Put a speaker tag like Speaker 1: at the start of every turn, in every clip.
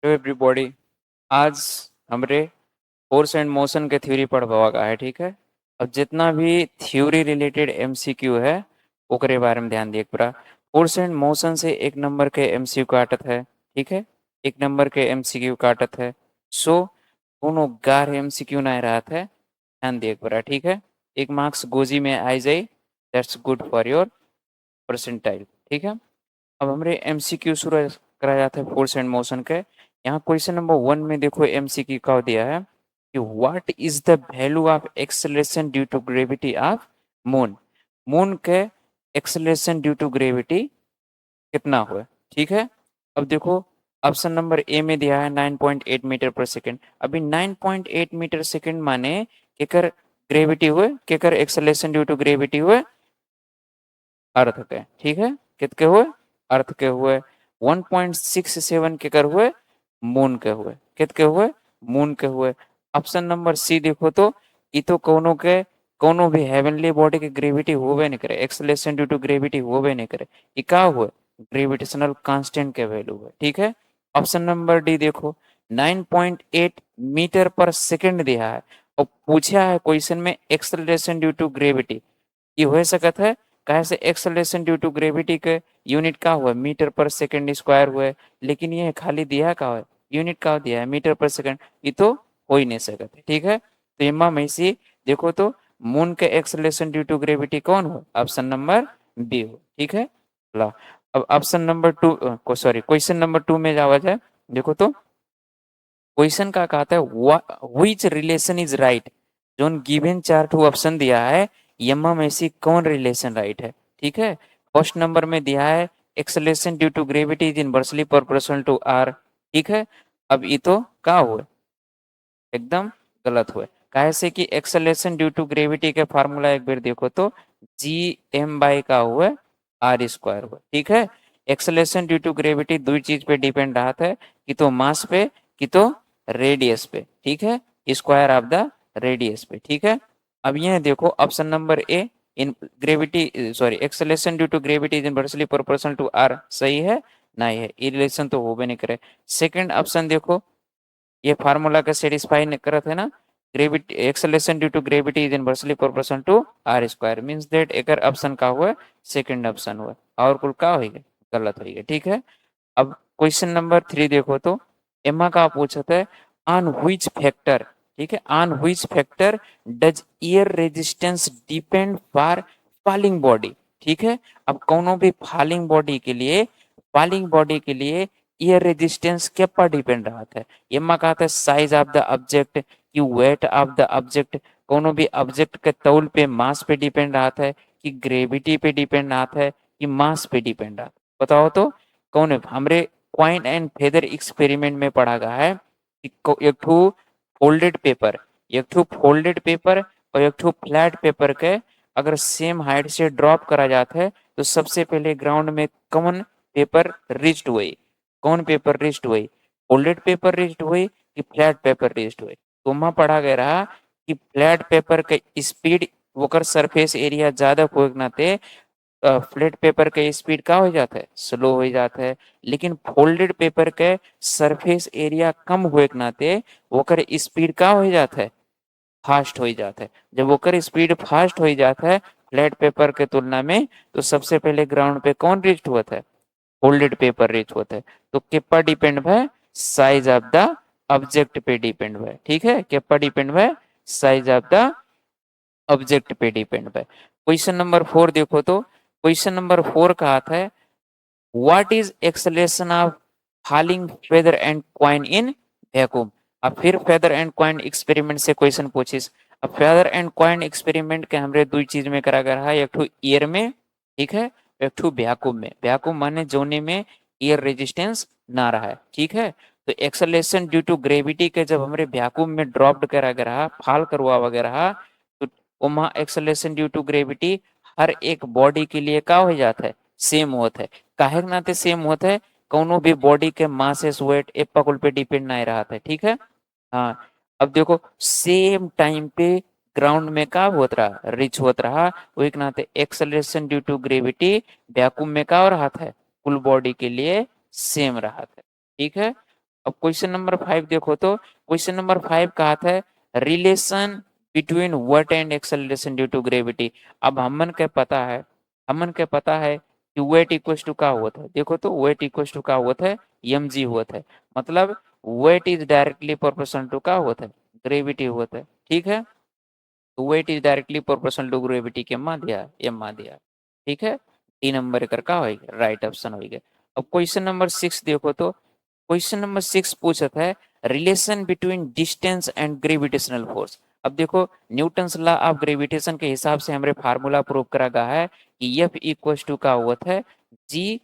Speaker 1: Hello everybody. आज हमरे force and motion के थ्योरी पढ़वा का है। ठीक है। अब जितना भी थ्योरी रिलेटेड एमसीक्यू है ओकरे बारे में ध्यान दिए पूरा। फोर्स एंड मोशन से एक नंबर के एमसीक्यू काटत है। ठीक है। एक नंबर के एमसीक्यू काटत है। सो दोनों गार एमसीक्यू ना रहत है। ध्यान दिए पूरा। ठीक है। एक मार्क्स गोजी में आ जाए, that's good for your percentile. ठीक है। अब हमारे एमसीक्यू शुरू करा जाता है फोर्स एंड मोशन के। यहाँ क्वेश्चन नंबर 1 में देखो एमसीक्यू का दिया है कि what is the value of acceleration due to gravity of moon. Moon के एक्सेलरेशन ड्यू टू ग्रेविटी कितना हुआ। ठीक है। अब देखो ऑप्शन नंबर ए में दिया है 9.8 मीटर पर सेकेंड। अभी 9.8 मीटर सेकेंड माने केकर ग्रेविटी हुए, केकर एक्सेलरेशन ड्यू टू ग्रेविटी हुए अर्थ के। ठीक है। कितके हुए, अर्थ के हुए। 1.67 के कर हुए, मून के हुए। कितके हुए, मून के हुए। ऑप्शन नंबर सी देखो तो ई तो कोनो भी हेवनली बॉडी के ग्रेविटी होवे नहीं करे, एक्सेलरेशन ड्यू टू ग्रेविटी होवे नहीं करे। ई का हुए, ग्रेविटेशनल कांस्टेंट के वैल्यू है। ठीक है। ऑप्शन नंबर डी देखो 9.8 मीटर पर सेकंड दिया है और पूछा है क्वेश्चन में एक्सेलरेशन ड्यू टू ग्रेविटी। ये हो सकता है कहे से एक्सेलरेशन ड्यू टू ग्रेविटी के यूनिट का हुआ मीटर पर सेकंड स्क्वायर हुआ, लेकिन ये खाली दिया का हुआ यूनिट का दिया है मीटर पर सेकंड। ये तो हो ही नहीं सकते। ठीक है। तो इमा में से देखो तो मून के एक्सेलरेशन ड्यू टू ग्रेविटी कौन हो, ऑप्शन नंबर बी हो। ठीक है। ला अब ऑप्शन नंबर 2 को सॉरी क्वेश्चन नंबर 2 में जावा जाए। देखो तो क्वेश्चन का कहता है व्हिच रिलेशन इज राइट। जो गिवन चार टू ऑप्शन दिया है यम्मा में से कौन रिलेशन राइट है। ठीक है। फर्स्ट नंबर में दिया है acceleration due to gravity is inversely proportional to R. ठीक है। अब ये तो का हुआ, एकदम गलत हुआ। काहे से कि एक्सेलरेशन ड्यू टू ग्रेविटी के फार्मूला एक बार देखो तो जी एम बाई का हुआ आर स्क्वायर हुआ। ठीक है। एक्सेलरेशन ड्यू टू ग्रेविटी दो चीज पे डिपेंड रहा है, कि तो मास पे कि तो रेडियस पे। ठीक है। स्क्वायर ऑफ द रेडियस पे। ठीक है। अब ये देखो option number A in gravity sorry acceleration due to gravity is inversely proportional to R सही है, नहीं है, ये रिलेशन तो हो भी नहीं करे। सेकंड ऑप्शन देखो ये फार्मूला का सेटिस्फाई करत है ना, gravity acceleration due to gravity is inversely proportional to R square means that एक ऑप्शन का हुआ सेकंड ऑप्शन हुआ और कुल का होगा गलत होगा। ठीक है। अब क्वेश्चन नंबर 3 देखो तो एमा का पूछता है ऑन व्हिच फैक्टर। ठीक है। On which factor does air resistance depend for falling body. ठीक है। अब कोनो भी फॉलिंग बॉडी के लिए एयर रेजिस्टेंस के पर डिपेंड रहता है। एमा कहता है साइज ऑफ द ऑब्जेक्ट कि वेट ऑफ द ऑब्जेक्ट, कोनो भी ऑब्जेक्ट के तौल पे मास पे डिपेंड रहता है कि ग्रेविटी पे डिपेंड रहता है कि मास पे डिपेंड रहता है। बताओ तो कौन है। हमरे क्वाइन एंड फेदर एक्सपेरिमेंट में पढ़ा गया है कि एक ठो फोल्डेड पेपर, एक ठो फोल्डेड पेपर और एक ठो फ्लैट पेपर के अगर सेम हाइट से ड्रॉप करा जाता है तो सबसे पहले ग्राउंड में कौन पेपर रिस्ट हुई, कौन पेपर रिस्ट हुई, फोल्डेड पेपर रिस्ट हुई कि फ्लैट पेपर रिस्ट हुई। तो वहां पढ़ा गया रहा कि फ्लैट पेपर के स्पीड वोकर सरफेस एरिया ज्यादा होए के नाते फ्लैट पेपर के स्पीड का हो जाता है, स्लो हो जाता है। लेकिन फोल्डेड पेपर के सरफेस एरिया कम हुए के नाते वोकर स्पीड का हो जाता है, फास्ट हो जाता है। जब वोकर स्पीड फास्ट हो जाता है फ्लैट पेपर के तुलना में तो सबसे पहले ग्राउंड पे कौन रिस्ट हुआ था, फोल्डेड पेपर रिच होता है। तो के पर डिपेंड है साइज ऑफ द ऑब्जेक्ट पे डिपेंड है। ठीक है। के पर डिपेंड है साइज ऑफ द ऑब्जेक्ट पे डिपेंड है। क्वेश्चन नंबर 4 देखो तो क्वेश्चन नंबर 4 का आता है what is acceleration of falling feather and coin in vacuum. अब फिर फेदर एंड कॉइन एक्सपेरिमेंट से क्वेश्चन पूछिस। अब फेदर एंड कॉइन एक्सपेरिमेंट के हमरे दो चीज में करा गया है, एक ठो एयर में। ठीक है। एक ठो वैक्यूम में। वैक्यूम माने जोने में एयर रेजिस्टेंस ना रहा है। ठीक है। तो एक्सेलरेशन ड्यू टू ग्रेविटी के जब हमरे वैक्यूम में ड्रॉप्ड करा गया फॉल करवा वगैरह तो वहाँ एक्सेलरेशन ड्यू टू ग्रेविटी हर एक बॉडी के लिए का हो जाता है, सेम होता है। काहे के नाते सेम होता है, कोनो भी बॉडी के मासेस वेट एक पकुल पे डिपेंड नहीं रहा था। ठीक है। हाँ। अब देखो सेम टाइम पे ग्राउंड में का होत रहा, रिच होत रहा, वही के नाते acceleration due to gravity vacuum में का हो रहा था, कुल बॉडी के लिए सेम रहा था। ठीक है। अब क्वेश्चन नंबर 5 देखो तो क्वेश्चन नंबर 5 कहा था relation between work and acceleration due to gravity. अब हमन के पता है कि वेट इक्वल टू का होता है, देखो तो वेट इक्वल टू का होता है mg होता है, मतलब weight is directly proportional to का होता है ग्रेविटी होता है, ठीक है। तो weight is directly proportional to gravity के मा दिया एम मा दिया, ठीक है। 3 नंबर कर का होगा राइट ऑप्शन होगा। अब क्वेश्चन नंबर 6 देखो तो क्वेश्चन नंबर 6 पूछता है relation between distance and gravitational force. अब देखो न्यूटन्स लॉ ऑफ ग्रेविटेशन के हिसाब से हमारे फार्मूला प्रूव करा गया है कि एफ इक्वल टू का होता है जी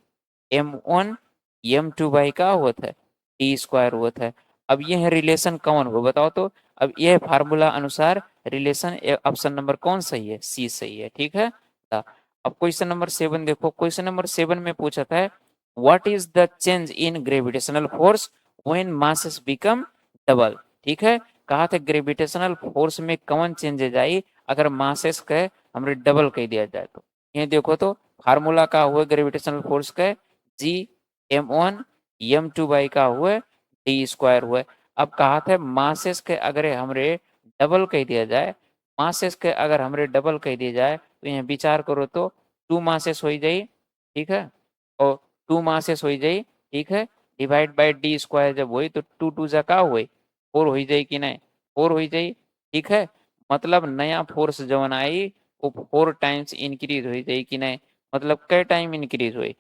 Speaker 1: m1 m2 बाई का होता है टी स्क्वायर होता है। अब ये है रिलेशन कौन हो बताओ तो। अब ये फार्मूला अनुसार रिलेशन ऑप्शन नंबर कौन सही है, सी सही है, ठीक है। अब क्वेश्चन नंबर 7 देखो क्वेश्चन नंबर 7 में पूछा था what is the change in gravitational force when masses become double, ठीक है। कहा था ग्रेविटेशनल फोर्स में कौन चेंजेज आई अगर मासेस के हमरे डबल कह दिया जाए तो। ये देखो तो फार्मूला का हुआ ग्रेविटेशनल फोर्स का जी m1 m2 बाई का हुआ डी स्क्वायर हुआ। अब कहा था मासेस के अगर हमरे डबल कह दिया जाए, मासेस के अगर हमरे डबल कह दिया जाए तो यहाँ विचार करो तो 2 मासेस हो जाए, ठीक है। और 2 मासेस हो जाए, ठीक है, डिवाइड बाय डी स्क्वायर जब हुई तो 2 2 जा का हुई 4 हो जाए कि नहीं, 4 हो जाए, ठीक है। मतलब नया फोर्स जवन आई वो 4 टाइम्स इंक्रीज हो जाए कि नहीं, मतलब कै टाइम इंक्रीज हुई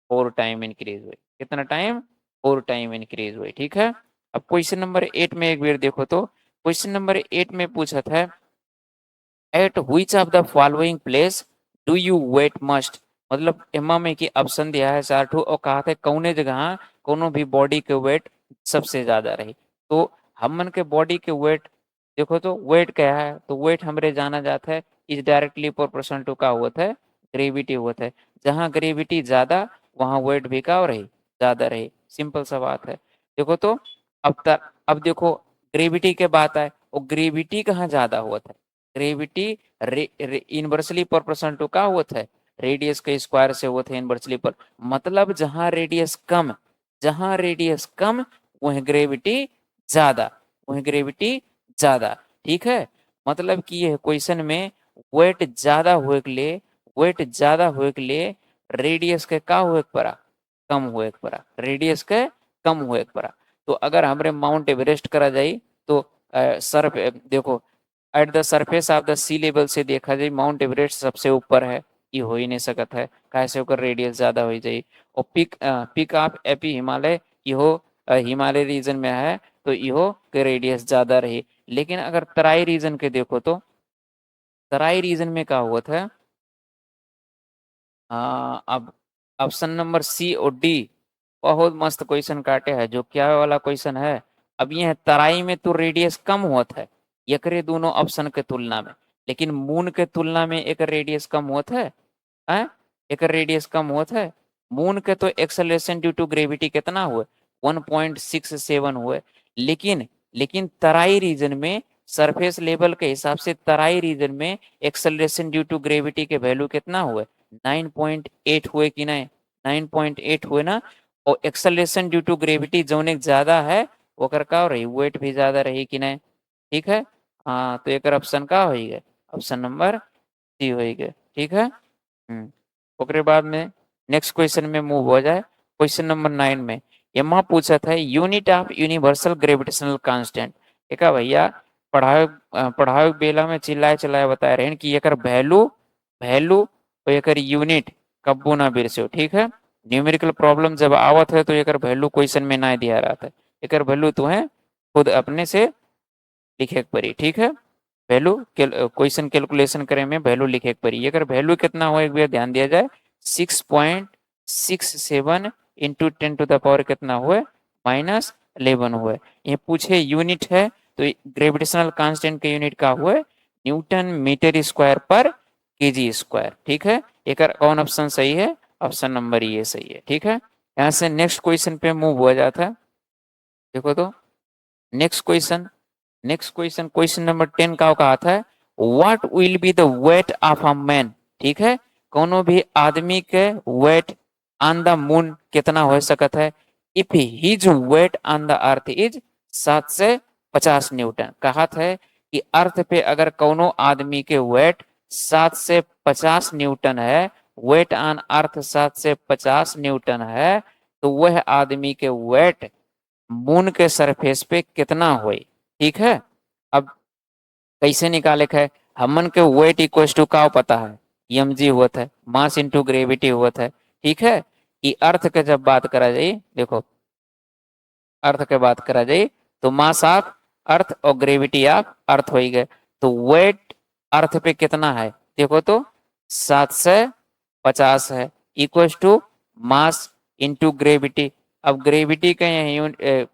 Speaker 1: 4 टाइम इंक्रीज हुई, कितना टाइम 4 टाइम इंक्रीज हुई, ठीक है। अब क्वेश्चन नंबर 8 में एक बार देखो तो क्वेश्चन नंबर 8 में पूछा था at which of the following place do you weight must, मतलब एमा में की ऑप्शन दिया है 4 ठो और कहा था कौने जगह कोनो भी बॉडी के वेट सबसे ज्यादा रही। तो हमन के बॉडी के वेट देखो तो वेट क्या है तो वेट हमरे जाना जाता है इज डायरेक्टली प्रोपोर्शनल टू का होता है ग्रेविटी होता है। जहाँ ग्रेविटी ज्यादा वहाँ वेट भी का रही ज्यादा रही, सिंपल सा बात है। देखो तो अब देखो ग्रेविटी के बात आए और ग्रेविटी कहाँ ज्यादा होता है, ग्रेविटी इनवर्सली प्रोपोर्शनल टू का होता है रेडियस के स्क्वायर से होता है इनवर्सली पर, मतलब जहां रेडियस कम वह ग्रेविटी ज्यादा, वह ग्रेविटी ज्यादा, ठीक है। मतलब कि यह क्वेश्चन में वेट ज्यादा हुए के लिए वेट ज्यादा हुए के लिए रेडियस के का हुए के पड़ा कम हुए के पड़ा, रेडियस के कम हुए के पड़ा। तो अगर हमरे माउंट एवरेस्ट करा जाए तो सर देखो at the surface of the sea level से देखा जाए माउंट एवरेस्ट सबसे ऊपर है, ये हो ही नहीं सकता है कैसे होकर रेडियस ज्यादा हो जाए। और पिक ऑफ एपी हिमालय इहो हिमालय रीजन में है तो इहो के रेडियस ज्यादा रही। लेकिन अगर तराई रीजन के देखो तो तराई रीजन में क्या हुआ था, हाँ अब ऑप्शन नंबर सी और डी बहुत मस्त क्वेश्चन काटे है जो क्या वाला क्वेश्चन है। अब ये है तराई में तो रेडियस कम होता है एकरे दोनों ऑप्शन के तुलना में, लेकिन मून के तुलना में एक रेडियस कम होता है, एक रेडियस कम होता है। मून के तो एक्सेलरेशन ड्यू टू ग्रेविटी कितना हुआ 1.67 हुए, लेकिन लेकिन तराई रीजन में सरफेस लेवल के हिसाब से तराई रीजन में एक्सेलरेशन ड्यू टू ग्रेविटी के वैल्यू कितना हुआ 9.8 हुए कि नहीं, 9.8 हुए ना। और एक्सेलरेशन ड्यू टू ग्रेविटी जोन एक ज्यादा है ओकर का रही वेट भी ज्यादा रही कि नहीं, ठीक है। हाँ तो एक ऑप्शन का होइगे ऑप्शन नंबर सी होइगे, ठीक है। ओकरे बाद में नेक्स्ट क्वेश्चन में मूव हो जाए क्वेश्चन नंबर 9 में यहाँ पूछा था unit of universal gravitational constant. एक भैया पढ़ाए बेला में चिल्लाए चिल्लाए बता रहे हैं कि एकर वैल्यू वैल्यू और एकर यूनिट कब्बो ना बिरसे, ठीक है। न्यूमेरिकल प्रॉब्लम जब आवत है तो एकर वैल्यू क्वेश्चन में ना दिया रहा था, एकर वैल्यू तो है खुद अपने से लिखे के पड़ी, ठीक है। वैल्यू क्वेश्चन कैलकुलेशन करे में वैल्यू लिखे के पड़ी, अगर वैल्यू कितना हो एक बार ध्यान दिया जाए 6.67 इंटू 10 टू द पावर कितना हुए -11 हुए। ये पूछे यूनिट है तो ग्रेविटेशनल कांस्टेंट के यूनिट का हुए न्यूटन मीटर स्क्वायर पर केजी स्क्वायर, ठीक है। एक कौन ऑप्शन सही है, ऑप्शन नंबर ये सही है, ठीक है। यहाँ से नेक्स्ट क्वेश्चन पे मूव हो जाता है। देखो तो नेक्स्ट क्वेश्चन क्वेश्चन नंबर 10 का कहा था what will be the weight of a man, ठीक है। कोनो भी आदमी के वेट ऑन द मून कितना हो सकता है if his weight on the earth is 750 Newton. कहा है कि अर्थ पे अगर कोनो आदमी के वेट 750 न्यूटन है, वेट ऑन अर्थ 750 न्यूटन है, तो वह आदमी के वेट मून के सरफेस पे कितना हुई। ठीक है, अब कैसे निकाले है, हमन के वेट इक्वल टू का पता है, एम जी हुआ है, मास इंटू ग्रेविटी हुआ है। ठीक है, कि अर्थ के जब बात करा जाए, देखो अर्थ के बात करा जाए तो मास ऑफ अर्थ और ग्रेविटी ऑफ अर्थ हो गए, तो वेट अर्थ पे कितना है, देखो तो 750 है, equal to mass into gravity. अब ग्रेविटी का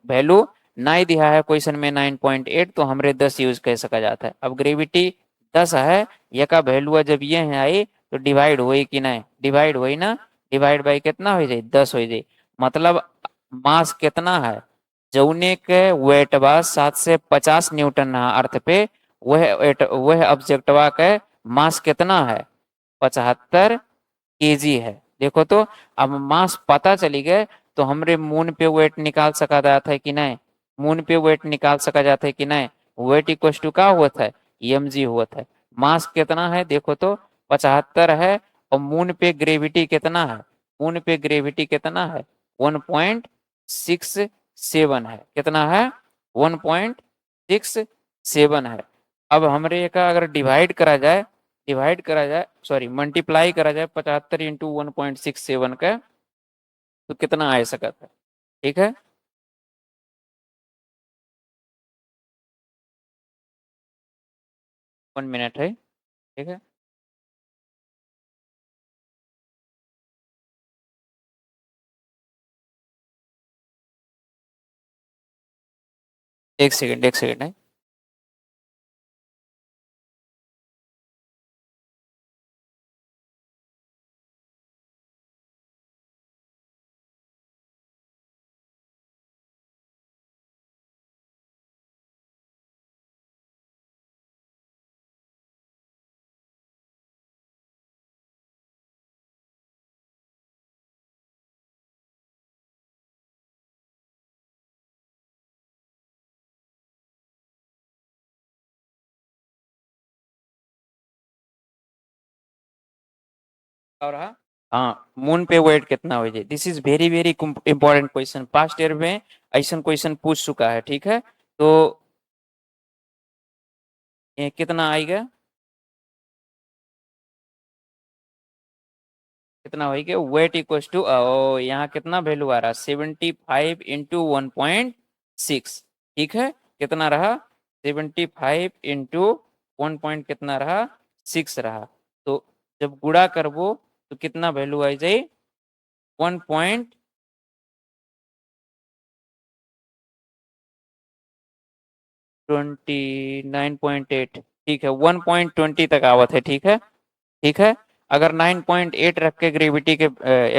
Speaker 1: वैल्यू नहीं दिया है क्वेश्चन में 9.8, तो हमरे 10 यूज कर सका जाता है। अब ग्रेविटी 10 है, ये का वैल्यू जब ये है आई तो डिवाइड हुई कि नहीं, डिवाइड हुई ना, डिवाइड बाई कितना हो जाए, 10 हो जाए। मतलब मास कितना है, जौने के वेट बा 750 न्यूटन है अर्थ पे, वह ऑब्जेक्टवा के मास कितना है, 75 केजी है। देखो तो अब मास पता चली गए, तो हमरे मून पे वेट निकाल सका जाता है कि नहीं, मून पे वेट निकाल सका जाता है कि नहीं। वेट इक्वल टू का हुआ था, एम जी हुआ था। मास कितना है, देखो तो 75 है, और मून पे ग्रेविटी कितना है, मून पे ग्रेविटी कितना है, 1.67 है, कितना है, 1.67 है। अब हमरे का अगर डिवाइड करा जाए सॉरी मल्टीप्लाई करा जाए 75 इंटू 1.67 का, तो कितना आ सकता है। ठीक है, 1 मिनट है। ठीक है, एक सेकंड एक सेकंड है। और हाँ, मून पे वेट कितना हो जाए, this is very very important question, past year में ऐसा क्वेश्चन पूछ चुका है। ठीक है, तो ये कितना आएगा, कितना होगा, वेट इक्वल टू यहाँ कितना वैल्यू आ रहा है, 75 इंटू 1.6। ठीक है, कितना रहा, 75 इंटू 1 कितना रहा, 6 रहा। तो जब गुणा करबो तो कितना वैल्यू आ जाए, 1.29.8। ठीक है, 1.20 तक आवत है। ठीक है, ठीक है, अगर 9.8 रख के ग्रेविटी के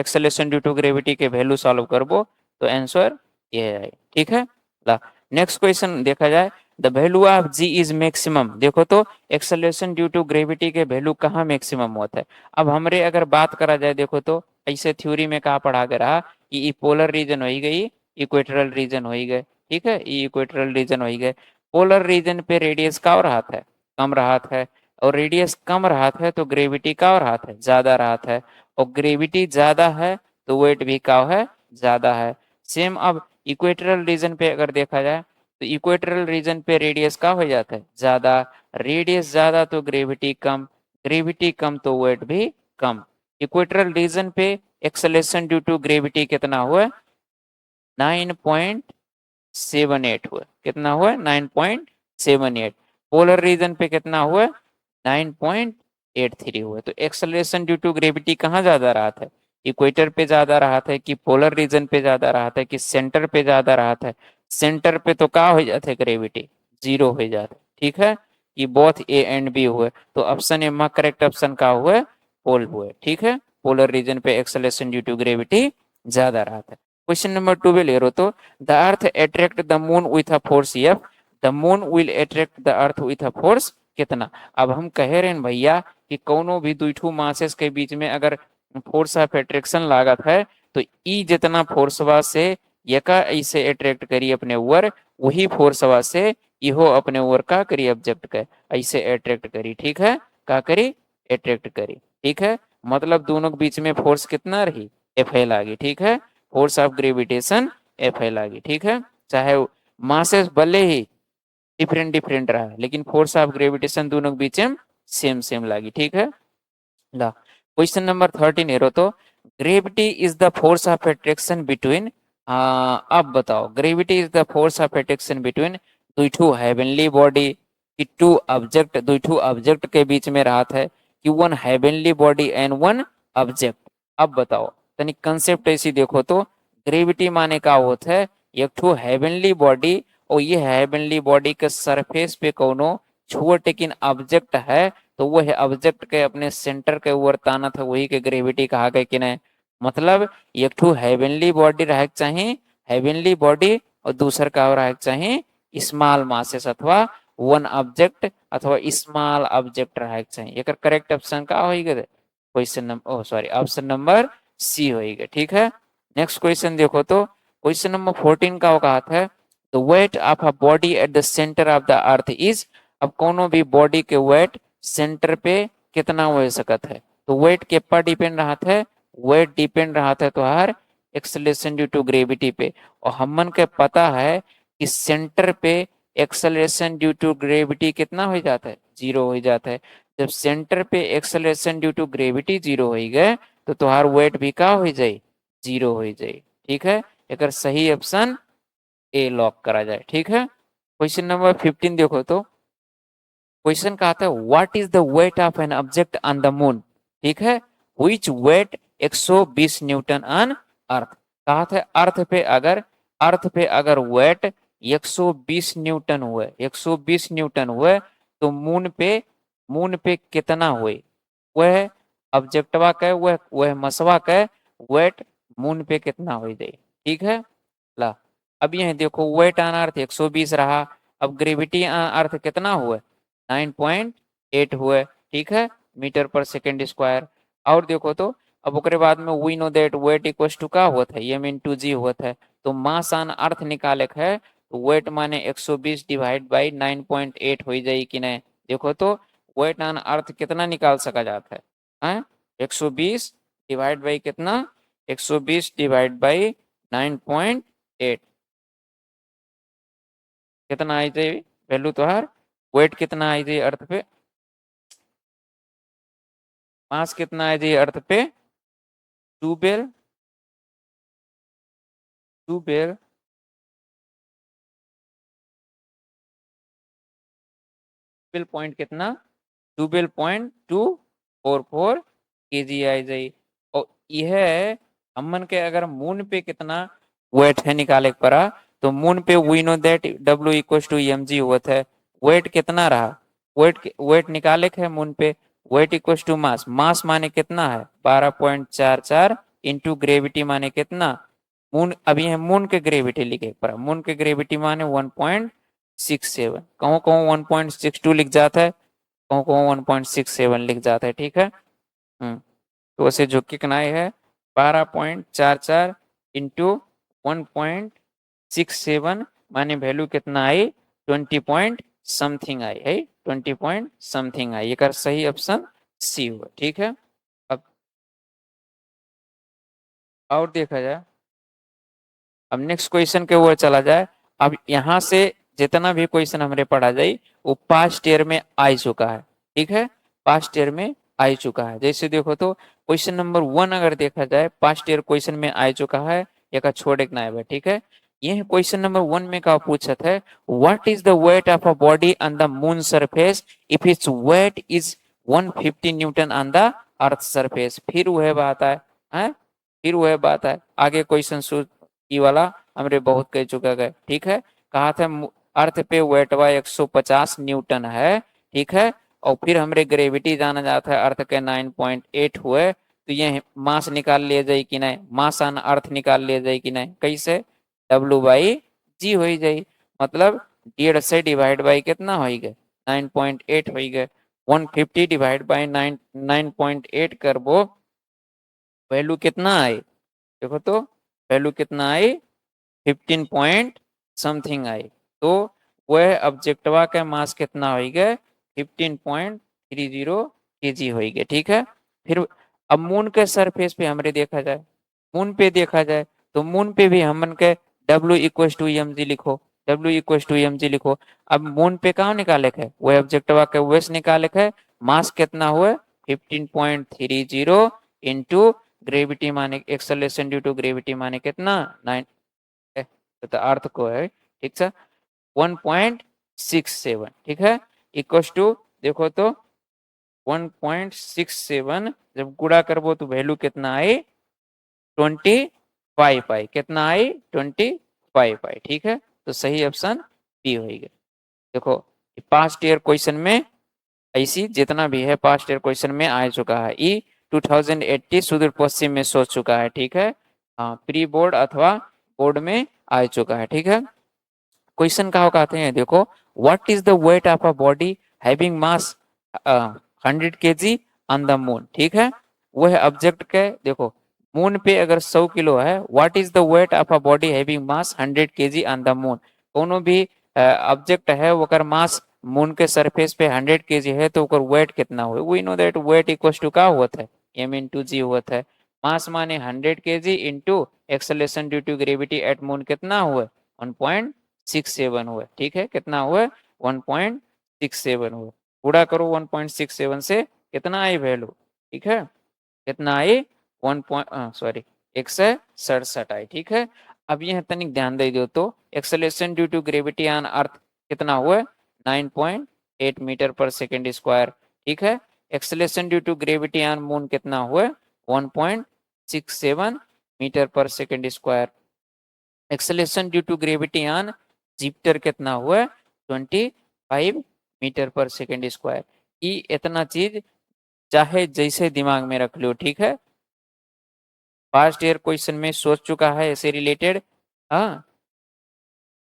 Speaker 1: एक्सेलेरेशन ड्यू टू ग्रेविटी के वैल्यू सॉल्व करबो तो आंसर ये है। ठीक है, ला नेक्स्ट क्वेश्चन देखा जाए, the value of g is maximum. देखो तो एक्सेलेरेशन ड्यू टू ग्रेविटी के वैल्यू कहाँ मैक्सिमम होता है। अब हमरे अगर बात करा जाए, देखो तो ऐसे थ्योरी में कहा पढ़ा के रहा कि पोलर रीजन हो गई, इक्वेटोरियल रीजन हो गए। ठीक है, इक्वेटोरियल रीजन हो गए, पोलर रीजन पे रेडियस का रहा है, कम रहा है, और रेडियस कम रहा है तो ग्रेविटी का रहा है, ज्यादा रहा है, और ग्रेविटी ज्यादा है तो वेट भी का है, ज्यादा है। सेम अब इक्वेटोरियल रीजन पे अगर देखा जाए, तो इक्वेटोरियल रीजन पे रेडियस का हो जाता है, ज्यादा, रेडियस ज्यादा तो ग्रेविटी कम, ग्रेविटी कम तो वेट भी कम। इक्वेटोरियल रीजन पे एक्सेलेरेशन ड्यू टू ग्रेविटी कितना हुआ, 9.78 हुआ, कितना हुआ, 9.78। पोलर रीजन पे कितना हुआ, 9.83 हुआ। तो एक्सेलरेशन ड्यू टू ग्रेविटी कहाँ ज्यादा रहा था, इक्वेटर पे ज्यादा रहा था कि पोलर रीजन पे ज्यादा रहा था कि सेंटर पे ज्यादा रहा था। सेंटर पे तो क्या हो जाता है, ग्रेविटी जीरो हो जाता है। ठीक है, कि बोथ ए एंड बी हुए, तो ऑप्शन ए में करेक्ट ऑप्शन का हुआ, पोल हुए। ठीक है, पोलर रीजन पे एक्सेलरेशन ड्यू टू ग्रेविटी ज्यादा रहा था। क्वेश्चन नंबर 2 ले रो तो, the earth attract the moon with a force F, the moon will attract the earth with a force कितना। अब हम कह रहे हैं भैया कि कोनो भी दुइठू मासेस के बीच में अगर फोर्स ऑफ अट्रैक्शन लागत है, तो ई जितना फोर्सवा से एका ऐसे अट्रैक्ट करी अपने ऊपर, वही फोर्स हवा से इहो अपने ऊपर का करी ऑब्जेक्ट के ऐसे अट्रैक्ट करी, ठीक है, का करी अट्रैक्ट करी, ठीक है। मतलब दोनों के बीच में फोर्स कितना रही, एफ एल आ गई, ठीक है, force of gravitation F L आ गई, ठीक है। चाहे मासेस भले ही डिफरेंट डिफरेंट रहा, लेकिन फोर्स ऑफ ग्रेविटेशन दोनों के बीच में सेम सेम लगी, ठीक है। ला क्वेश्चन नंबर 13 हेरो तो gravity is the force of attraction between, अब बताओ gravity is the force of attraction between दुई टू हेवनली बॉडी की टू ऑब्जेक्ट, दुई टू ऑब्जेक्ट के बीच में रहा है कि one heavenly body and one object. अब बताओ तनी कंसेप्ट ऐसी देखो तो ग्रेविटी माने का होता है एक ठो हेवनली बॉडी, और ये हेवनली बॉडी के सरफेस पे कोनो छोटे किन ऑब्जेक्ट है, तो वो है ऑब्जेक्ट के अपने सेंटर के ऊपर ताना था, वही के ग्रेविटी कहा गया कि नहीं। मतलब एक ठो हेवनली बॉडी रहे चाहिए, हेवनली बॉडी, और दूसर का रहे चाहिए स्मॉल मासेस अथवा वन ऑब्जेक्ट अथवा स्मॉल ऑब्जेक्ट रहे चाहिए। एक करेक्ट ऑप्शन का होगा क्वेश्चन नंबर, ओ सॉरी, ऑप्शन नंबर सी होगा, ठीक है। नेक्स्ट क्वेश्चन देखो तो क्वेश्चन नंबर 14 का कहा था the weight of a body at the centre of the earth is, अब कोनो भी बॉडी के वेट सेंटर पे कितना हो सकता है, तो वेट के पर डिपेंड रहा था, वेट डिपेंड रहा था तो हर एक्सेलरेशन ड्यू टू ग्रेविटी पे, और हमन के पता है कि सेंटर पे एक्सेलरेशन ड्यू टू ग्रेविटी कितना हो जाता है, जीरो हो जाता है। जब सेंटर पे acceleration due to gravity zero हो गए तो तुम्हार वेट भी का हो जाए, जीरो हो जाए, ठीक है। एक सही ऑप्शन ए लॉक करा जाए, ठीक है। क्वेश्चन नंबर 15 देखो तो क्वेश्चन का आता है what is the weight of an object on the moon, ठीक है, which weight 120 newton on earth. कहा था अर्थ पे अगर वेट 120 न्यूटन हुए, 120 न्यूटन हुए, तो मून पे कितना हुए, वह ऑब्जेक्टवा का वह मसवा का वेट मून पे कितना हो जाए, ठीक है। ला अब यह देखो वेट ऑन अर्थ 120 रहा, अब ग्रेविटी ऑन अर्थ कितना हुआ, 9.8 हुए, ठीक है, मीटर पर सेकेंड स्क्वायर। और देखो तो अब ओकरे बाद में we know that weight equals to का हुआ था, एम इन टू जी हुआ था, तो मास ऑन अर्थ निकाले है, तो वेट माने 120 डिवाइड बाई 9.8 हो जाए कि नहीं। देखो तो वेट ऑन अर्थ कितना निकाल सका जाता है, 120 डिवाइड बाई कितना, 120 डिवाइड बाई 9.8 कितना आई जाए वैल्यू तो हर, वेट कितना आई जाए अर्थ पे, मास कितना आई जाए अर्थ पे, 12 12 पॉइंट कितना, 12.244 केजी आई जाए। और यह हमन के अगर मून पे कितना वेट है निकाले पड़ा, तो मून पे we know that W equal to m g हुआ था, वेट कितना रहा, वेट निकाले है मून पे, वेट इक्वल टू मास, मास माने कितना है 12.44 इंटू ग्रेविटी माने कितना, मून अभी है मून के ग्रेविटी लिखे पर मून के ग्रेविटी माने 1.67, कहूँ कहूँ 1.62 लिख जाता है, कहूँ कहूँ 1.67 लिख जाता है, ठीक है। तो उसे जो कितना है 12.44 इंटू 1.67 माने वैल्यू कितना आई 20 पॉइंट समथिंग आई है, 20 पॉइंट समथिंग आई, ये कर सही ऑप्शन सी हुआ, ठीक है। अब और देखा जाए, अब नेक्स्ट क्वेश्चन के ऊपर चला जाए। अब यहाँ से जितना भी क्वेश्चन हमारे पढ़ा जाए वो पास्ट ईयर में आ चुका है, ठीक है, पास्ट ईयर में आ चुका है। जैसे देखो तो क्वेश्चन नंबर 1 अगर देखा जाए पास्ट ईयर क्वेश्चन में आ चुका है, एक छोड़ एक नायब है, ठीक है। यह क्वेश्चन नंबर 1 में का पूछा था what is the weight of a body on the moon surface if its weight is 150 Newton on the earth surface. फिर वह बात है, फिर वह बात है आगे क्वेश्चन ई वाला हमरे बहुत कह चुका है, ठीक है। कहा था अर्थ पे वेटवा 150 न्यूटन है, ठीक है, और फिर हमरे ग्रेविटी जाना जाता है अर्थ के 9.8 हुए, तो ये मास निकाल लिए जाए कि नहीं, मास ऑन अर्थ निकाल लिए जाए कि नहीं, कैसे डब्ल्यू बाई जी हो जाए, मतलब 1.5 से डिवाइड बाई कितना हो गए 9.8 हो गए, 150 डिवाइड बाई 9.8 करबो वैल्यू कितना आई, देखो तो वैल्यू कितना आई 15 पॉइंट समथिंग आई, तो वह ऑब्जेक्टवा का मास कितना होगा 15.30 kg होगा, ठीक है। फिर अब मून के सरफेस पे हमरे देखा जाए, मून पे देखा जाए तो मून पे भी हमन के W equal to m g लिखो, W equal to m g लिखो। अब मून पे कहाँ निकाले है, वह ऑब्जेक्टवा के वेस्ट निकाले है, मास कितना हुआ 15.30 इंटू ग्रेविटी माने एक्सेलरेशन ड्यू टू ग्रेविटी माने कितना 9, तो अर्थ को है, ठीक है 1.67, ठीक है, इक्वल टू देखो तो 1.67 जब गुणा करबो तो वैल्यू कितना आई 25 आई, कितना आई 25 आई, ठीक है। तो सही ऑप्शन बी होगा। देखो पास्ट ईयर क्वेश्चन में ऐसी जितना भी है पास्ट ईयर क्वेश्चन में आ चुका है, ई 2080 सुदूर पश्चिम में सोच चुका है, ठीक है। हाँ प्री बोर्ड अथवा बोर्ड में आ चुका है, ठीक है। क्वेश्चन कहा कहते हैं, देखो what is the weight of a body having mass 100 kg on the moon, ठीक है। वह ऑब्जेक्ट के देखो मून पे अगर 100 किलो है, what is the weight of a body having mass 100 kg on the moon, कोनो भी ऑब्जेक्ट है ओकर मास मून के सरफेस पे 100 kg है तो ओकर वेट कितना हुए, we know that weight equals to का होता है m इंटू जी होता है, मास माने 100 kg into acceleration due to gravity at moon कितना हुआ 1.67 हुआ, ठीक है, कितना हुआ 1.67 हुआ, पूरा करो 1.67 से कितना आई वैल्यू, ठीक है, कितना आई 167 आई, ठीक है। अब यह तनिक ध्यान दे दो तो acceleration due to gravity on earth कितना हुआ 9.8 मीटर पर सेकेंड स्क्वायर, ठीक है। Acceleration due to gravity on moon कितना हुआ 1.67 मीटर पर second square. Acceleration due to gravity on Jupiter कितना हुआ 25 मीटर पर सेकेंड स्क्वायर। ये इतना चीज चाहे जैसे दिमाग में रख लो, ठीक है, पास्ट ईयर क्वेश्चन में सोच चुका है ऐसे रिलेटेड। हाँ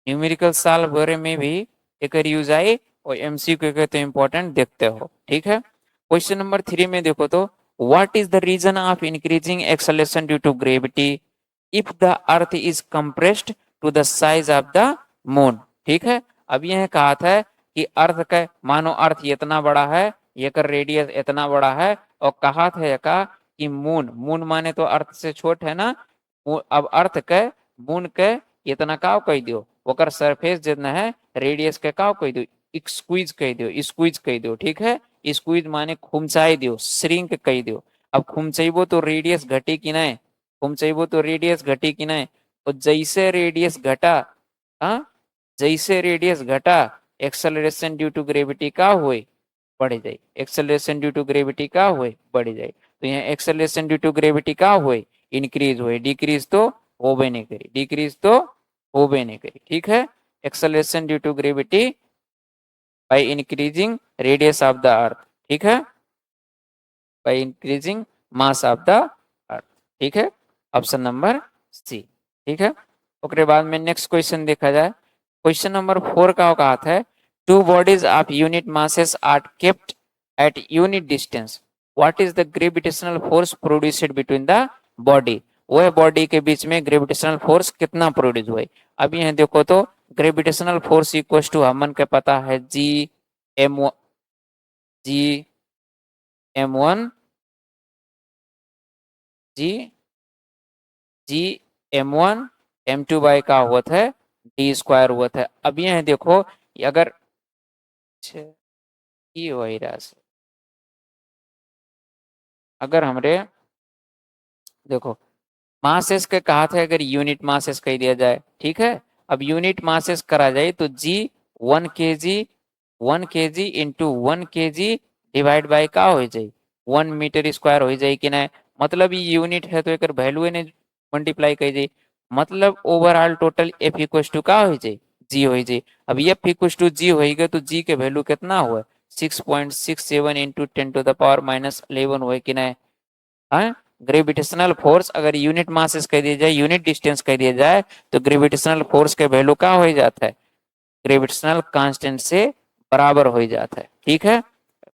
Speaker 1: न्यूमेरिकल सॉल्व बारे में भी एक यूज आई और एमसीक्यू के तो इम्पोर्टेंट देखते हो, ठीक है। क्वेश्चन नंबर 3 में देखो तो what is the reason of increasing acceleration due to gravity if the earth is compressed to the size of the moon, ठीक है। अब यह कहा था कि अर्थ का मानो अर्थ इतना बड़ा है, ये कर रेडियस इतना बड़ा है, और कहा था का कि मून, मून माने तो अर्थ से छोट है ना, अब अर्थ के मून के इतना का कह दियो ओकर सरफेस जितना है रेडियस के का कह दो स्क्वीज कह दो, स्क्वीज कह दो, ठीक है। स्क्वीज माने खुमचाई दियो, श्रिंक कह दियो। अब खुमचैबो तो रेडियस घटी कि नहीं, खुमचैबो तो रेडियस घटी कि नहीं, और जैसे रेडियस घटा, हाँ जैसे रेडियस घटा एक्सेलरेशन ड्यू टू ग्रेविटी का हुए बढ़ जाए, एक्सेलरेशन ड्यू टू ग्रेविटी का हुए बढ़ जाए। तो यहाँ एक्सेलरेशन ड्यू टू ग्रेविटी का हुए इंक्रीज हुए, डिक्रीज तो होबे नहीं करी, डिक्रीज तो होबे नहीं करी, ठीक है। Acceleration due to gravity by increasing radius of the earth, ठीक है, by increasing mass of the earth, ठीक है, ऑप्शन नंबर सी, ठीक है। उसके बाद में नेक्स्ट क्वेश्चन देखा जाए, क्वेश्चन नंबर 4 का औकात है two bodies of unit masses are kept at unit distance, what is the gravitational force produced between the body, वह बॉडी के बीच में ग्रेविटेशनल फोर्स कितना प्रोड्यूस हुए। अब यह देखो तो ग्रेविटेशनल फोर्स इक्वल टू हमन के पता है G m one g g m1 m2 by का हुआ था डी स्क्वायर हुआ था। अब यह देखो अगर ये वही राशि अगर हमरे देखो मासेस के कहा था अगर यूनिट मासेस कह दिया जाए, ठीक है। अब यूनिट मासेस करा जाए तो जी 1 kg into 1 kg divide by का हो जाए 1 मीटर स्क्वायर हो जाए कि नहीं, मतलब ये यूनिट है तो एक वैल्यू ने मल्टीप्लाई कर जाए, मतलब overall total F equal to का हो जाए जी हो जाए। अब एफ इक्वल टू जी होगा तो जी के वैल्यू कितना हुआ 6.67 इंटू 10⁻11 हुए कि नहीं। हाँ ग्रेविटेशनल फोर्स अगर यूनिट मासेस कह दिया जाए, यूनिट डिस्टेंस कह दिया जाए, तो ग्रेविटेशनल फोर्स के वैल्यू का हो जाता है ग्रेविटेशनल कांस्टेंट से बराबर हो जाता है, ठीक है।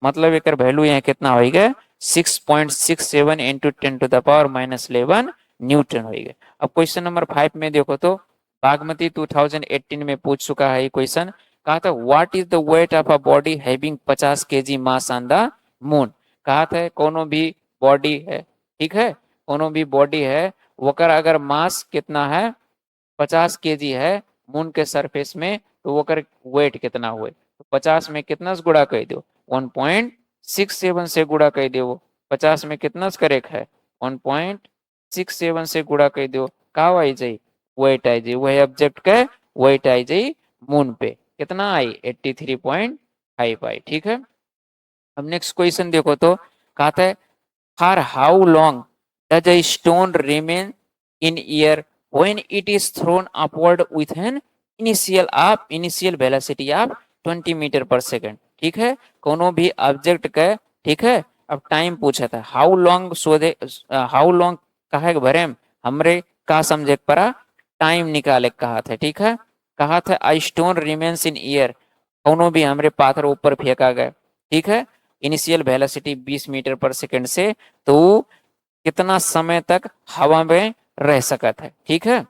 Speaker 1: मतलब एक वैल्यू यहाँ कितना होगा 6.67 इंटू 10⁻11 न्यूटन होगा। अब क्वेश्चन नंबर 5 में देखो तो बागमती 2018 में पूछ चुका है ये क्वेश्चन। कहा था what is the weight of a body having 50 KG mass on the moon. कहा था कोनो भी बॉडी है, ठीक है, कोनो भी बॉडी है वकर अगर मास कितना है 50 केजी है मून के सरफेस में, तो वकर वेट कितना हुए, तो 50 में कितना से गुणा कर दो 1.67 से गुणा कर दो। 50 में कितना से करेक्ट है 1.67 से गुणा कर दो, का आई जाई वेट आई जाई, वही ऑब्जेक्ट का वेट आई जाई मून पे कितना आई 83.5 आई, ठीक है। अब नेक्स्ट क्वेश्चन देखो तो कहता है for how long does a stone remain in air when it is thrown upward with an initial velocity of 20 metre पर सेकेंड, ठीक है। कोनो भी ऑब्जेक्ट का, ठीक है, अब टाइम पूछा था how long so they, how long कहे भरे हमरे का समझे पड़ा टाइम निकाले कहा था, ठीक है। कहा था आई स्टोन रिमेन्स इन एयर, कोनो भी हमरे पाथर ऊपर फेंका गया, ठीक है, इनिशियल वेलोसिटी 20 मीटर पर सेकंड से, तो कितना समय तक हवा में रह सकता है, ठीक है।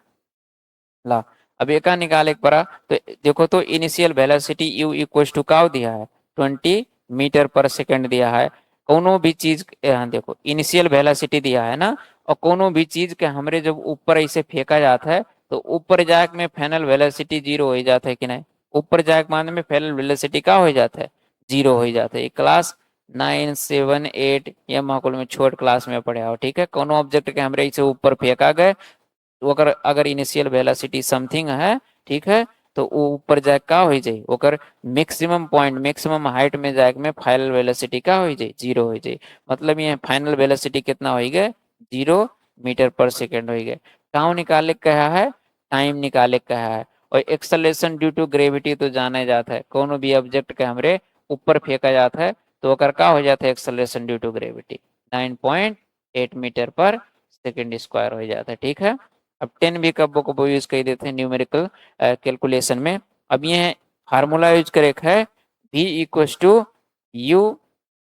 Speaker 1: ला अब एक निकाले पड़ा, तो देखो तो initial velocity u equal to का दिया है 20 मीटर पर सेकंड दिया है। कोनो भी चीज यहाँ देखो इनिशियल वेलोसिटी दिया है ना, और कोनो भी चीज के हमरे जब ऊपर ऐसे फेंका जाता है तो ऊपर जाके में फाइनल वेलोसिटी जीरो हो जाता है कि नहीं, ऊपर जाके माने में फाइनल वेलोसिटी का हो जाता है जीरो हो जाता है। क्लास 9, 7, 8 या माकुल में छोट क्लास में पढ़े हो, ठीक है। कोनो ऑब्जेक्ट के हमरे ऐसे ऊपर फेंका गए, तो अगर अगर इनिशियल वेलोसिटी समथिंग है, ठीक है, तो वो ऊपर जाए का हो जाए ओकर मैक्सिमम पॉइंट मैक्सिमम हाइट में जाए में फाइनल वेलोसिटी का हो जाए जीरो हो जाए। मतलब ये फाइनल वेलोसिटी कितना हो गए 0 मीटर पर सेकेंड हो गए। कहाँ निकाले कहा है टाइम निकाले कहा है। और एक्सेलरेशन ड्यू टू ग्रेविटी तो जाना जाता है, कोनो भी ऑब्जेक्ट के हमरे ऊपर फेंका जाता है तो अगर का हो जाता है acceleration due to gravity 9.8 metre पर सेकेंड स्क्वायर हो जाता है, ठीक है। अब 10 भी कब को यूज कर देते हैं न्यूमेरिकल कैलकुलेशन में। अब ये फार्मूला यूज करे है v equal to u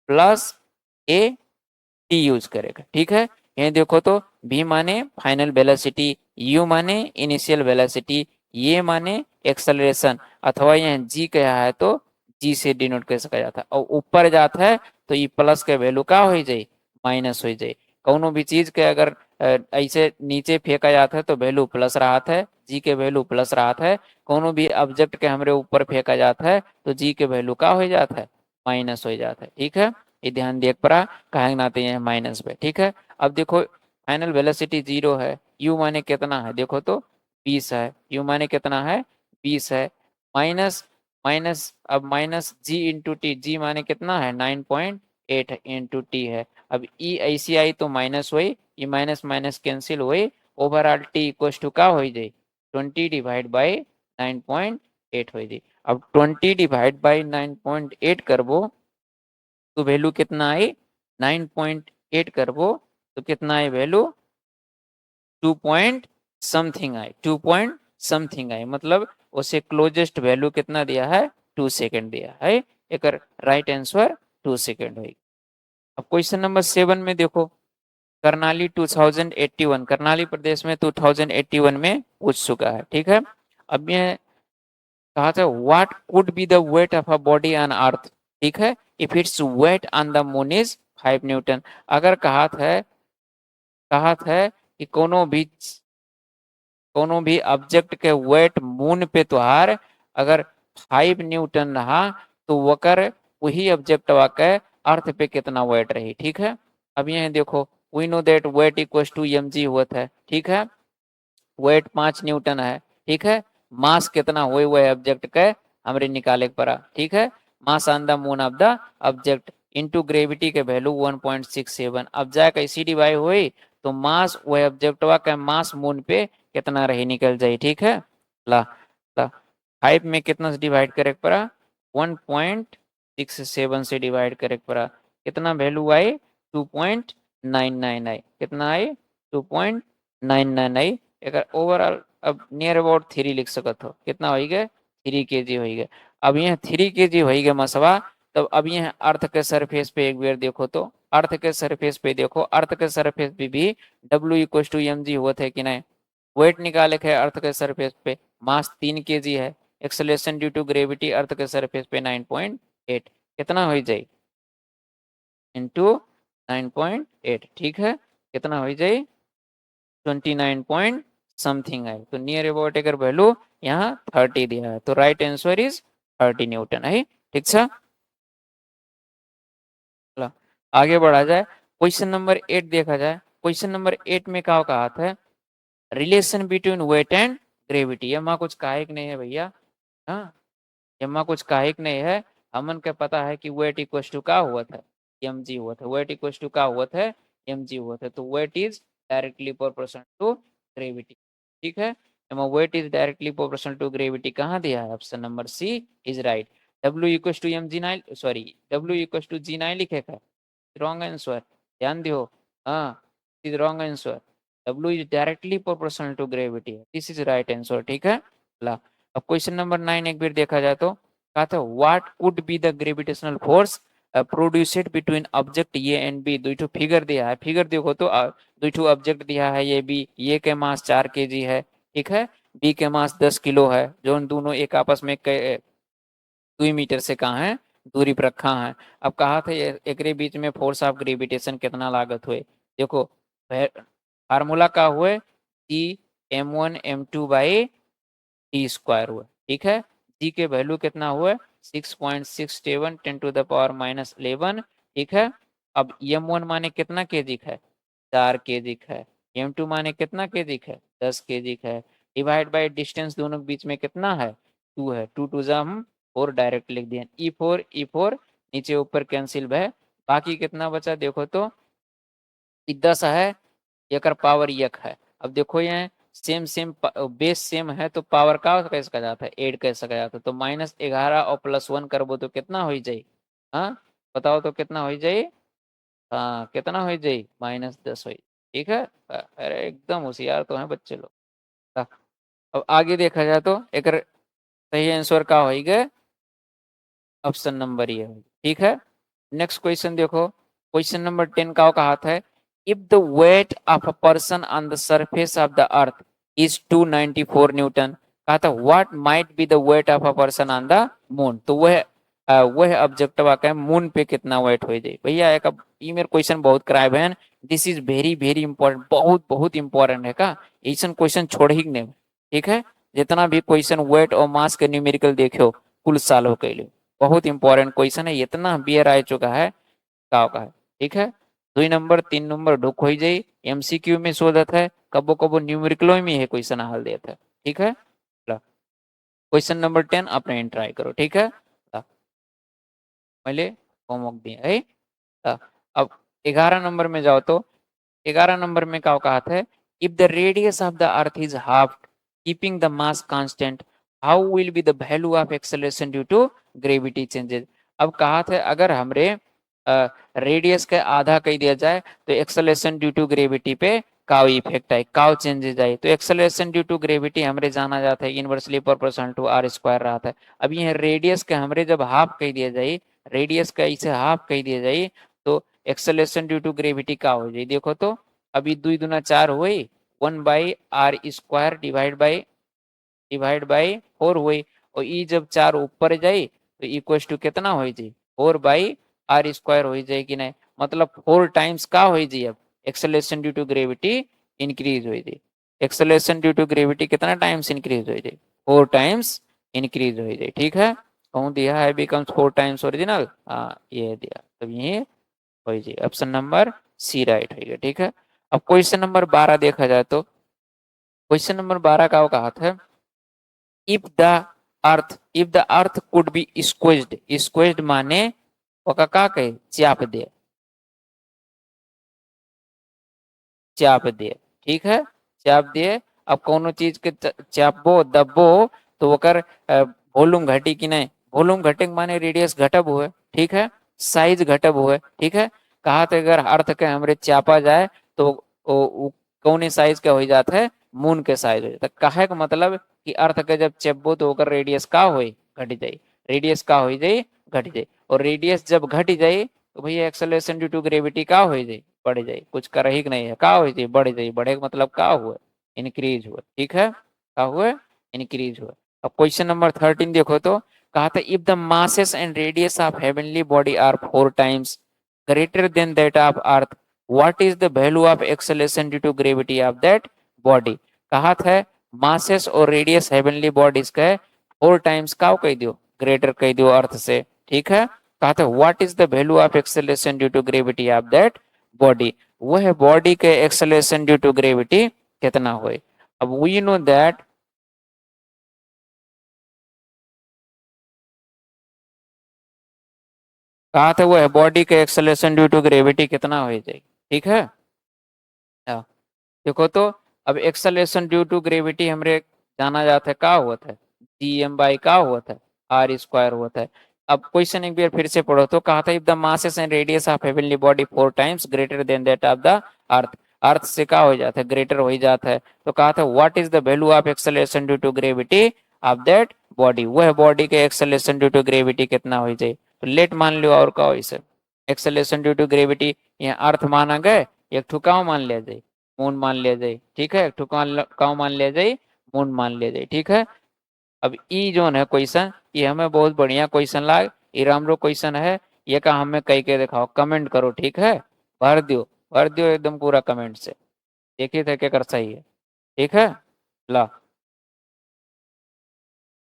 Speaker 1: plus a t use करेगा, ठीक है। ये देखो तो v माने फाइनल वेलोसिटी, u माने इनिशियल वेलोसिटी, ये माने एक्सेलरेशन, अथवा यह g कहा है तो g से डिनोट कर सका जाता है। और ऊपर जाता है तो ये प्लस के वैल्यू का हो जाए माइनस हो जाए। कोनो भी चीज के अगर ऐसे नीचे फेंका जाता है तो वैल्यू प्लस रहा है, जी के वैल्यू प्लस रहा है। कोनो भी ऑब्जेक्ट के हमरे ऊपर फेंका जाता है तो जी के वैल्यू का हो जाता है माइनस हो जाता है, ठीक है। ये ध्यान देख पड़ा कहे नाते हैं माइनस पे, ठीक है। अब देखो फाइनल वेलोसिटी जीरो है, यू माने कितना है देखो तो 20 है, यू माने कितना है 20 है, माइनस माइनस अब माइनस जी इंटू टी, जी माने कितना है 9.8 इंटू टी है। अब ई ऐसी आई तो माइनस हुई, ये माइनस माइनस कैंसिल हुई, ओवरऑल टी इक्वल टू का हो जाए 20 डिवाइड बाई 9.8 हो जाए। अब 20 डिवाइड बाई 9.8 करबो तो वैल्यू कितना आई 9.8 करबो तो कितना आई वैल्यू 2 पॉइंट समथिंग आई, 2 पॉइंट समथिंग आई, मतलब उसे क्लोजेस्ट वैल्यू कितना दिया है 2 सेकेंड दिया है। एक राइट आंसर 2 सेकेंड होगी। अब क्वेश्चन नंबर 7 में देखो करनाली 2081 करनाली प्रदेश में 2081 में पूछ चुका है, ठीक है। अब ये कहा था what could be the weight of a body on earth, ठीक है, if its weight on the moon is 5 Newton. अगर कहा था कि कोनो भी ऑब्जेक्ट के वेट मून पे तुहार अगर 5 न्यूटन रहा तो वकर वही ऑब्जेक्ट के अर्थ पे कितना वेट रही, ठीक है। अब ये देखो we know that weight equals to mg होता है, ठीक है। वेट 5 न्यूटन है, ठीक है। मास कितना हुए हुए ऑब्जेक्ट के हमरे निकाले पड़ा, ठीक है। मास on the moon of the object into gravity के वैल्यू 1.67। अब जाके इसी डिवाइड हुई तो मास वह ऑब्जेक्टवा का मास मून पे कितना रही निकल जाए, ठीक है। ला ला 5 में कितना से डिवाइड करे पड़ा 1.67 से डिवाइड करे पड़ा, कितना वैल्यू आई 2.99 आई, कितना आई 2.99 आई। अगर ओवरऑल अब नियर अबाउट 3 लिख सकत हो, कितना हो गए 3 kg हो गए। अब यह 3 kg हो गए मसवा, तब अब यह अर्थ के सरफेस पे एक बार देखो तो अर्थ के सरफेस पे देखो, अर्थ के सरफेस पे भी W इक्वल टू mg होता है कि नहीं, वेट निकाले है अर्थ के सरफेस पे, मास 3 kg है, एक्सेलरेशन ड्यू टू ग्रेविटी अर्थ के सरफेस पे 9.8, कितना हो जाए इंटू 9.8, ठीक है, कितना हो जाए 29 पॉइंट समथिंग है, तो नियर अबाउट अगर वैल्यू यहाँ 30 दिया है, तो राइट आंसर इज 30 न्यूटन है, ठीक है। आगे बढ़ा जाए, क्वेश्चन नंबर 8 देखा जाए। क्वेश्चन नंबर 8 में क्या कहा था, relation between weight and gravity, ये माँ कुछ काहिक नहीं है भैया, हाँ, यम्मा कुछ काहिक नहीं है, हमन के पता है कि वेट इक्वल टू का हुआ था एम जी हुआ था, वेट इक्वल टू का हुआ था एम जी हुआ था, तो weight is directly proportional to gravity, ठीक है। Weight is directly proportional to gravity कहाँ दिया है, option number C is right. W equal to m g nine, sorry W equal to g nine लिखेगा, wrong answer, ध्यान दियो, हाँ is wrong answer, W is directly proportional to gravity, this is right answer, ठीक है। ला अब question number 9 एक बार देखा जाए तो कहा था what could be the gravitational force produced between object A and B, दुईठो फिगर दिया है, फिगर देखो तो दुईठो ऑब्जेक्ट दिया है, ये बी, ये के मास 4 kg है, ठीक है, बी के मास 10 किलो है, जो दोनों एक आपस में 2 मीटर से कहाँ है दूरी पर रखा है। अब कहा था एक बीच में फोर्स ऑफ ग्रेविटेशन कितना लागत हुए, देखो फार्मूला का हुए जी m1 m2 by T square हुआ, ठीक है, जी के वैल्यू कितना हुआ 6.67 10⁻11, ठीक है। अब m1 माने कितना केजी है 4 kg है, m2 माने कितना केजी है 10 kg है, डिवाइड बाय डिस्टेंस दोनों के बीच में कितना है 2 है, 2 टू जा हम 4 डायरेक्ट लिख दिए, E4 नीचे ऊपर कैंसिल है, बाकी कितना बचा देखो तो 10 है, एक पावर एक है। अब देखो यहाँ सेम सेम बेस सेम है तो पावर का कैसे सका जाता है 8 कैसे सका जाता है, तो -11 और +1 करबो तो कितना हो जाए, हाँ बताओ तो कितना हो जाए, हाँ कितना हो जाए -10 हो, ठीक है। अरे एकदम होशियार तो है बच्चे लोग। अब आगे देखा जाए तो एक सही आंसर का होगा ऑप्शन नंबर ये, ठीक है। नेक्स्ट क्वेश्चन देखो, क्वेश्चन नंबर 10 का कहा था if the weight of a person on the surface of the earth is 294 Newton, कहा था what might be the weight of a person on the moon, तो वह ऑब्जेक्ट वाकई मून पे कितना वेट हो जाए भैया, एक ये मेरे क्वेश्चन बहुत कराए बहन, this is very very important, बहुत बहुत इंपॉर्टेंट है का, ऐसा क्वेश्चन छोड़ ही नहीं, ठीक है। जितना भी क्वेश्चन वेट और मास के न्यूमेरिकल देखो कुल सालों के लिए बहुत इंपॉर्टेंट क्वेश्चन है, इतना बियर आ चुका है का है, ठीक है। 2 नंबर 3 नंबर ढुक हो जाए, एमसीक्यू में शोधत है, कबो कबो न्यूमेरिकलो में है क्वेश्चन हल देता है, ठीक है। क्वेश्चन नंबर 10 अपने ट्राई करो, ठीक है, पहले होमवर्क दिया है। अब 11 नंबर में जाओ तो 11 नंबर में क्या कहा था, if the radius of the earth is half keeping the mass constant how will be the value of acceleration due to gravity changes. अब कहा था अगर हमरे रेडियस के आधा कह दिया जाए तो एक्सेलरेशन ड्यू टू ग्रेविटी पे काउ इफेक्ट है, काउ चेंजेस है, तो एक्सेलरेशन ड्यू टू ग्रेविटी हमरे जाना जाता है inversely proportional to R square रहा था। अब ये रेडियस के हमरे जब हाफ कह दिया जाए, रेडियस का इसे हाफ कह दिया जाए तो एक्सेलरेशन ड्यू टू ग्रेविटी का हो जाए, देखो तो अभी 2 दूना 4 हुई, 1/r² डिवाइड बाई 4 हुई, और ई जब 4 ऊपर जाए तो इक्वल टू कितना हो जाए 4/r² हो जाए कि नहीं, मतलब 4 टाइम्स का हो जाए, अब acceleration due to gravity increase हो जाए, एक्सेलरेशन ड्यू टू ग्रेविटी कितना टाइम्स इंक्रीज हो जाए 4 टाइम्स इंक्रीज हो जाए, ठीक है। कहूँ दिया है बिकम्स 4 टाइम्स ओरिजिनल, हाँ ये दिया, तब ये हो जाए, ऑप्शन नंबर सी राइट है, ठीक है। अब क्वेश्चन नंबर 12 देखा जाए तो क्वेश्चन नंबर 12 का कहा था if the if the earth could be squeezed माने ओका का कहे चाप दे, ठीक है, चाप दिए। अब कोनो चीज के चापबो दबो तो ओकर वॉल्यूम घटी कि नहीं, वॉल्यूम घटे माने रेडियस घटब हुए, ठीक है, साइज घटब हुए, ठीक है। कहा तो अगर अर्थ के हमरे चापा जाए तो कौने साइज का हो जाता है मून के साइज हो जाता है, कहे का मतलब कि अर्थ के जब चेपबो तो ओकर रेडियस का हो घट जाए, रेडियस का हो जाए घट जाए, और रेडियस जब घट जाए तो भैया एक्सेलरेशन ड्यू टू ग्रेविटी का हो जाए बढ़ जाए, कुछ कर ही नहीं है का हो जाए बढ़ जाए, बढ़े का मतलब का हुआ इंक्रीज हुआ, ठीक है, क्या हुआ, इंक्रीज हुआ। अब क्वेश्चन नंबर 13 देखो तो, कहा था if the masses and radius of heavenly body are 4 times greater than that of earth, what is the value of acceleration due to gravity of that body. कहा था मासेस और radius heavenly bodies का 4 times का कह दियो, greater कह दियो अर्थ से, ठीक है। कहा था what is the value of acceleration due to gravity of that body, वह बॉडी के एक्सेलरेशन ड्यू टू ग्रेविटी कितना हुए। अब वी नो दैट, कहा था वह बॉडी के एक्सेलरेशन ड्यू टू ग्रेविटी कितना हो जाए, ठीक है। हाँ, देखो तो अब एक्सेलरेशन ड्यू टू ग्रेविटी हमरे जाना जाता है का होता है, जी एम बाई का होता है, आर स्क्वायर होता है। अब क्वेश्चन एक बार फिर से पढ़ो तो, कहा था if the masses and radius of heavenly body 4 times greater than that of the earth, earth से का हो जाता है, ग्रेटर हो ही जाता है। तो कहा था what is the value of acceleration due to gravity of that body, वह बॉडी के एक्सेलरेशन ड्यू टू ग्रेविटी कितना हो जाए। तो लेट मान लो और का हो इसे, एक्सेलरेशन ड्यू टू ग्रेविटी यहाँ अर्थ माना गए, एक ठुकाव मान लिया जाए, मून मान लिया जाए, ठीक है, ठुकाव मान लिया जाए, मून मान लिया जाए, ठीक है। अब ई जो है क्वेश्चन, ये हमें बहुत बढ़िया क्वेश्चन लाग, ये रामरो क्वेश्चन है, ये का हमें कह के दिखाओ, कमेंट करो, ठीक है, भर दियो, भर दियो एकदम पूरा कमेंट से, देखिए थे क्या कर सही है, ठीक है। ला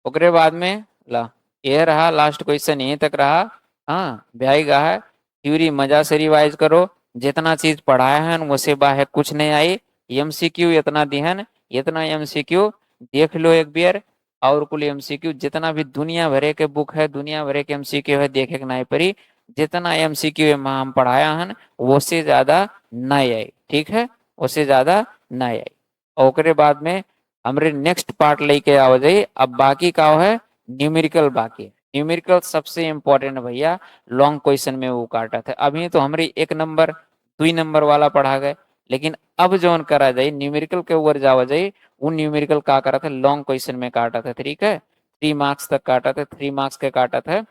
Speaker 1: ओकरे बाद में, ला ये रहा लास्ट क्वेश्चन, यहीं तक रहा। हाँ ब्याई गा है, थ्योरी मजा से रिवाइज करो, जितना चीज पढ़ाया है उसे बाहर कुछ नहीं आई, एमसीक्यू इतना दिहन, इतना एमसीक्यू देख लो एक बार, और कुल एमसीक्यू जितना भी दुनिया भरे के बुक है, दुनिया भरे के एमसीक्यू है, देखे के नहीं पड़ी, जितना एमसीक्यू हम पढ़ाया है वो से ज्यादा नहीं आई, ठीक है, उससे ज्यादा नहीं आई। ओकरे बाद में हमरे नेक्स्ट पार्ट लेके आओ जाइए, अब बाकी का है न्यूमेरिकल, बाकी न्यूमेरिकल सबसे इम्पोर्टेंट भैया, लॉन्ग क्वेश्चन में वो काटा था। अभी तो हमारी 1 नंबर 2 नंबर वाला पढ़ा गए, लेकिन अब जो करा जाए न्यूमेरिकल के ऊपर जावा जाए, वो न्यूमेरिकल का करा था लॉन्ग क्वेश्चन में काटा था, ठीक है, 3 मार्क्स तक काटा था, 3 मार्क्स के काटा था।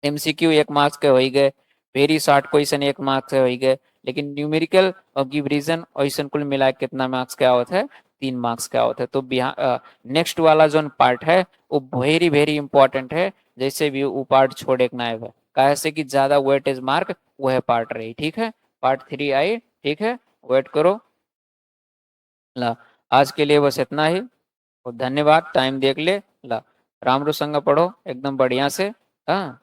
Speaker 1: एमसीक्यू 1 मार्क्स के हो ही गए, वेरी शॉर्ट क्वेश्चन 1 मार्क्स के हो ही गए, लेकिन न्यूमेरिकल और गिव रीजन और कुल मिला के कितना मार्क्स क्या होता है, 3 मार्क्स का होता है। तो नेक्स्ट वाला जो पार्ट है वो वेरी वेरी इंपॉर्टेंट है, जैसे भी वो पार्ट छोड़े ना है, कैसे कि ज्यादा वेटेज मार्क वह पार्ट रही, ठीक है, पार्ट 3 आई, ठीक है, वेट करो। ला आज के लिए बस इतना ही, और धन्यवाद, टाइम देख ले। ला रामरू संग पढ़ो एकदम बढ़िया से, हाँ।